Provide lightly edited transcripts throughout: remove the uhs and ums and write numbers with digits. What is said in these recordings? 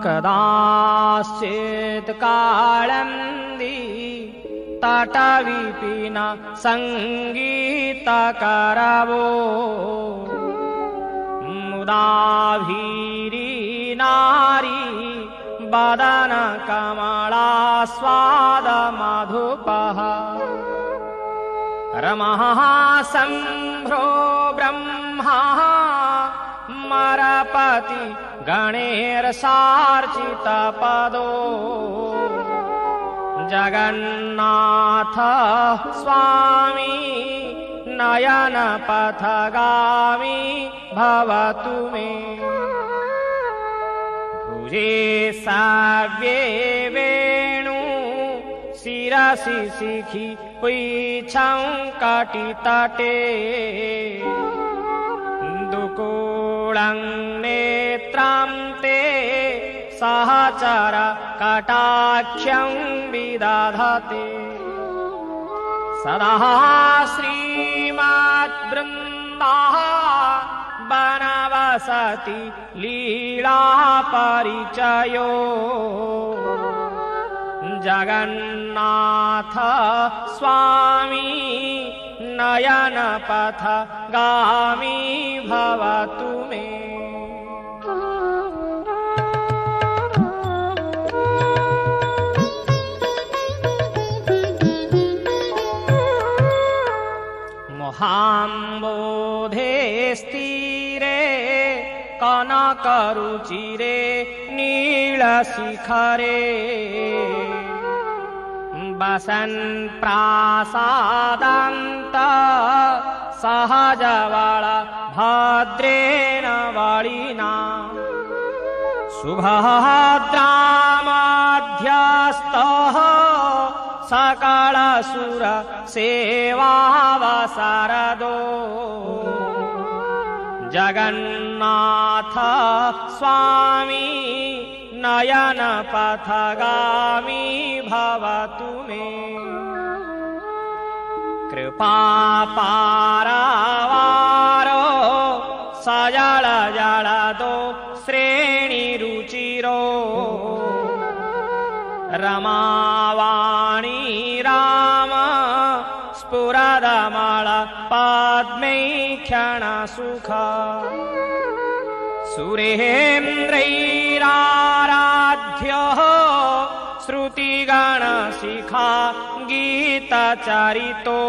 कदाचित् कालन्दी तटविपिन सङ्गीतकरवो मुदाभीरी नारी वदन कमलास्वाद मधुपः रमः सम्भ्रो ब्रह्मा मरपति गणेर्सार्चितपदो जगन्नाथ स्वामी नयनपथगामी भवतु मे भुजे साव्ये वेणु शिरसि शिखि पुच्छं कटितटे दुकूलं नेत्रं ते सहचर कटाक्षं विदधते सदा श्रीमद्वृन्दाः वनवसति लीलापरिचयो जगन्नाथ स्वामी नयनपथगामी भवतु मे मोहाम्बोधे स्थिरे कनकरुचिरे नीलशिखरे वसन् प्रासादान्त सहजवळ भद्रेण वळिना सुभद्रामध्यस्थः सकलसुर सेवावसरदो जगन्नाथ स्वामी नयनपथगामी भवतु मे कृपापारवारो सजल जलदो श्रेणिरुचिरो रमावाणी राम स्फुरदमल पद्मैक्षणसुख सुरेन्द्रैराराध्यः श्रुतिगणशिखा गीतचरितो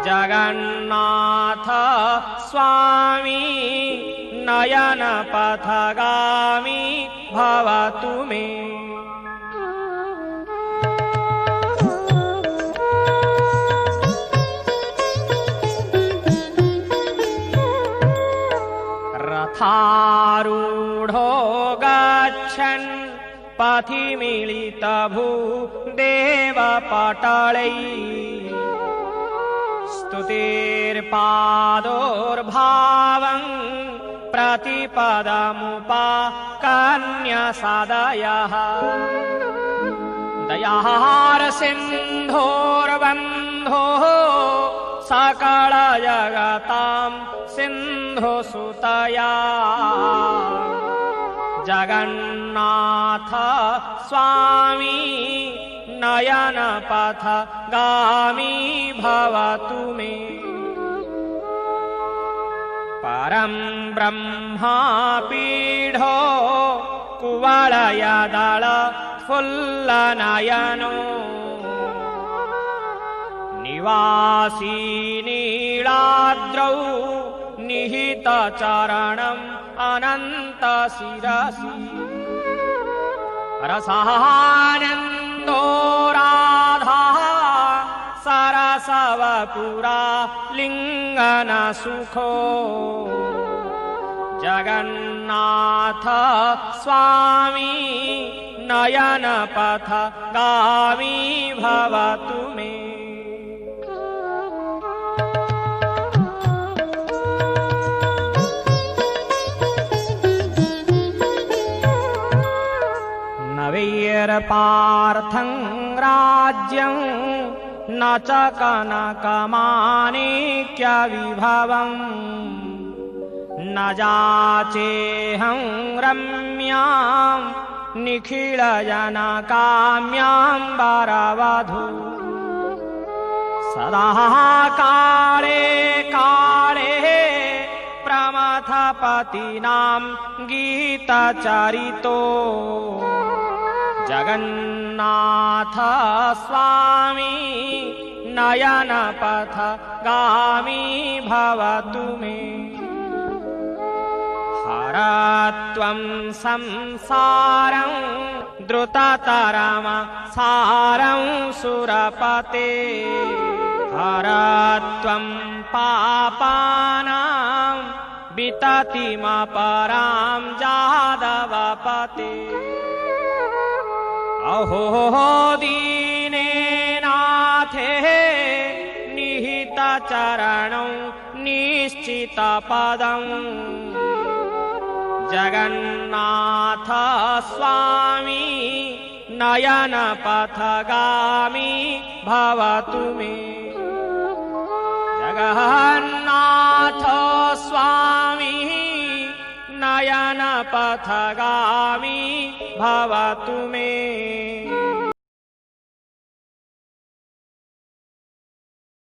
जगन्नाथ स्वामी नयनपथगामी भवतु मे रथारूढो गच्छन् पथि मिलितभूदेवपटलै स्तुतिर्पादोर्भावं प्रतिपदमुपाकन्यसदयः दयार्सिन्धोर्बन्धोः सकलजगतां सिन्धुसुतया जगन्नाथ स्वामी नयनपथगामी भवतु मे परं ब्रह्मापीठो कुवलयदल फुल्लनयनो निवासी नीलाद्रौ निहितचरणम् अनन्तशिरसि रसानन्दो राधा सरसवपुरा लिङ्गनसुखो जगन्नाथ स्वामी नयनपथगामी भवतु मे नवैर्पार्थं राज्यं न च कनकमाणिक्यविभवम् न जाचेऽहं रम्यां निखिलजनकाम्यां वरवधू सदा काले काले प्रमथपतीनां गीतचरितो जगन्नाथ स्वामी नयनपथगामी भवतु मे हर त्वं संसारं द्रुततरमसारं सुरपते हर त्वं पापानां विततिमपरां जादवपते अहो दीनेनाथे निहितचरणौ निश्चितपदं जगन्नाथ स्वामी नयनपथगामी भवतु मे जगन्नाथ स्वामी नयनपथगामी भवतु मे।